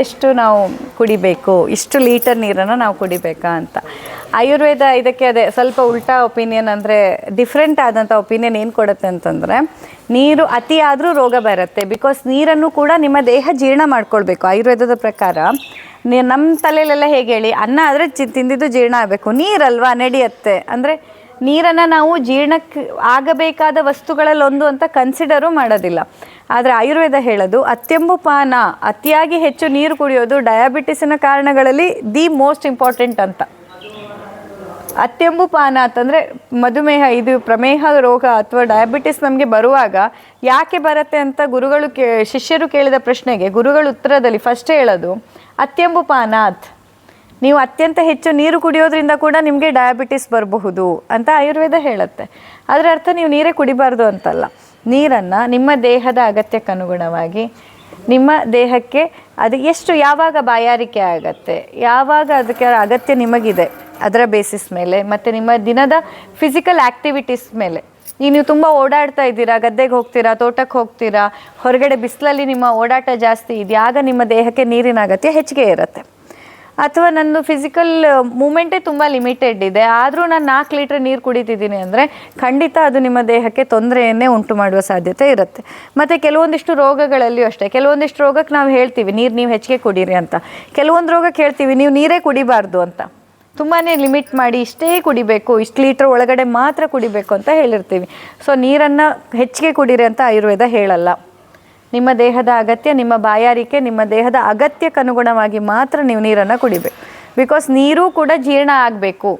ಎಷ್ಟು ನಾವು ಕುಡಿಬೇಕು, ಇಷ್ಟು ಲೀಟರ್ ನೀರನ್ನು ನಾವು ಕುಡಿಬೇಕಾ ಅಂತ. ಆಯುರ್ವೇದ ಇದಕ್ಕೆ ಅದೇ ಸ್ವಲ್ಪ ಉಲ್ಟಾ ಒಪಿನಿಯನ್, ಅಂದರೆ ಡಿಫ್ರೆಂಟ್ ಆದಂಥ ಒಪಿನಿಯನ್ ಏನು ಕೊಡುತ್ತೆ ಅಂತಂದರೆ, ನೀರು ಅತಿ ಆದರೂ ರೋಗ ಬರುತ್ತೆ. ಬಿಕಾಸ್ ನೀರನ್ನು ಕೂಡ ನಿಮ್ಮ ದೇಹ ಜೀರ್ಣ ಮಾಡ್ಕೊಳ್ಬೇಕು. ಆಯುರ್ವೇದದ ಪ್ರಕಾರ ನಮ್ಮ ತಲೆಯಲ್ಲೆಲ್ಲ ಹೇಗೆ ಹೇಳಿ, ಅನ್ನ ಆದರೆ ತಿಂದಿದ್ದು ಜೀರ್ಣ ಆಗಬೇಕು, ನೀರಲ್ವಾ ನಡೆಯುತ್ತೆ. ಅಂದರೆ ನೀರನ್ನು ನಾವು ಜೀರ್ಣಕ್ಕೆ ಆಗಬೇಕಾದ ವಸ್ತುಗಳಲ್ಲೊಂದು ಅಂತ ಕನ್ಸಿಡರು ಮಾಡೋದಿಲ್ಲ. ಆದರೆ ಆಯುರ್ವೇದ ಹೇಳೋದು ಅತ್ಯಂಬು ಪಾನ, ಅತಿಯಾಗಿ ಹೆಚ್ಚು ನೀರು ಕುಡಿಯೋದು ಡಯಾಬಿಟಿಸಿನ ಕಾರಣಗಳಲ್ಲಿ ದಿ ಮೋಸ್ಟ್ ಇಂಪಾರ್ಟೆಂಟ್ ಅಂತ. ಅತ್ಯಂಬು ಪಾನ ಅಂತಂದರೆ ಮಧುಮೇಹ, ಇದು ಪ್ರಮೇಹ ರೋಗ ಅಥವಾ ಡಯಾಬಿಟಿಸ್ ನಮಗೆ ಬರುವಾಗ ಯಾಕೆ ಬರುತ್ತೆ ಅಂತ ಗುರುಗಳು ಶಿಷ್ಯರು ಕೇಳಿದ ಪ್ರಶ್ನೆಗೆ ಗುರುಗಳು ಉತ್ತರದಲ್ಲಿ ಫಸ್ಟ್ ಹೇಳೋದು ಅತ್ಯಂಬು ಪಾನಾತ್, ನೀವು ಅತ್ಯಂತ ಹೆಚ್ಚು ನೀರು ಕುಡಿಯೋದ್ರಿಂದ ಕೂಡ ನಿಮಗೆ ಡಯಾಬಿಟಿಸ್ ಬರಬಹುದು ಅಂತ ಆಯುರ್ವೇದ ಹೇಳುತ್ತೆ. ಅದರ ಅರ್ಥ ನೀವು ನೀರೇ ಕುಡಿಬಾರ್ದು ಅಂತಲ್ಲ. ನೀರನ್ನು ನಿಮ್ಮ ದೇಹದ ಅಗತ್ಯಕ್ಕೆ ಅನುಗುಣವಾಗಿ, ನಿಮ್ಮ ದೇಹಕ್ಕೆ ಅದು ಎಷ್ಟು ಯಾವಾಗ ಬಾಯಾರಿಕೆ ಆಗತ್ತೆ, ಯಾವಾಗ ಅದಕ್ಕೆ ಅಗತ್ಯ ನಿಮಗಿದೆ ಅದರ ಬೇಸಿಸ್ ಮೇಲೆ, ಮತ್ತು ನಿಮ್ಮ ದಿನದ ಫಿಸಿಕಲ್ ಆ್ಯಕ್ಟಿವಿಟೀಸ್ ಮೇಲೆ. ಈಗ ನೀವು ತುಂಬ ಓಡಾಡ್ತಾ ಇದ್ದೀರಾ, ಗದ್ದೆಗೆ ಹೋಗ್ತೀರಾ, ತೋಟಕ್ಕೆ ಹೋಗ್ತೀರಾ, ಹೊರಗಡೆ ಬಿಸಿಲಲ್ಲಿ ನಿಮ್ಮ ಓಡಾಟ ಜಾಸ್ತಿ ಇದೆಯಾ, ಆಗ ನಿಮ್ಮ ದೇಹಕ್ಕೆ ನೀರಿನ ಅಗತ್ಯ ಹೆಚ್ಚಿಗೆ ಇರುತ್ತೆ. ಅಥವಾ ನನ್ನ ಫಿಸಿಕಲ್ ಮೂಮೆಂಟೇ ತುಂಬ ಲಿಮಿಟೆಡ್ ಇದೆ, ಆದರೂ ನಾನು 4 ಲೀಟ್ರ್ ನೀರು ಕುಡಿತಿದ್ದೀನಿ ಅಂದರೆ ಖಂಡಿತ ಅದು ನಿಮ್ಮ ದೇಹಕ್ಕೆ ತೊಂದರೆಯನ್ನೇ ಉಂಟು ಮಾಡುವ ಸಾಧ್ಯತೆ ಇರುತ್ತೆ. ಮತ್ತು ಕೆಲವೊಂದಿಷ್ಟು ರೋಗಗಳಲ್ಲಿಯೂ ಅಷ್ಟೇ, ಕೆಲವೊಂದಿಷ್ಟು ರೋಗಕ್ಕೆ ನಾವು ಹೇಳ್ತೀವಿ ನೀವು ಹೆಚ್ಚಿಗೆ ಕುಡೀರಿ ಅಂತ, ಕೆಲವೊಂದು ರೋಗಕ್ಕೆ ಹೇಳ್ತೀವಿ ನೀವು ನೀರೇ ಕುಡಿಬಾರ್ದು ಅಂತ. ತುಂಬಾ ಲಿಮಿಟ್ ಮಾಡಿ ಇಷ್ಟೇ ಕುಡಿಬೇಕು, ಇಷ್ಟು ಲೀಟ್ರ್ ಒಳಗಡೆ ಮಾತ್ರ ಕುಡಿಬೇಕು ಅಂತ ಹೇಳಿರ್ತೀವಿ. ಸೊ ನೀರನ್ನು ಹೆಚ್ಚಿಗೆ ಕುಡೀರಿ ಅಂತ ಆಯುರ್ವೇದ ಹೇಳಲ್ಲ. ನಿಮ್ಮ ದೇಹದ ಅಗತ್ಯ, ನಿಮ್ಮ ಬಾಯಾರಿಕೆ, ನಿಮ್ಮ ದೇಹದ ಅಗತ್ಯಕ್ಕನುಗುಣವಾಗಿ ಮಾತ್ರ ನೀವು ನೀರನ್ನು ಕುಡಿಬೇಕು. ಬಿಕಾಸ್ ನೀರು ಕೂಡ ಜೀರ್ಣ ಆಗಬೇಕು.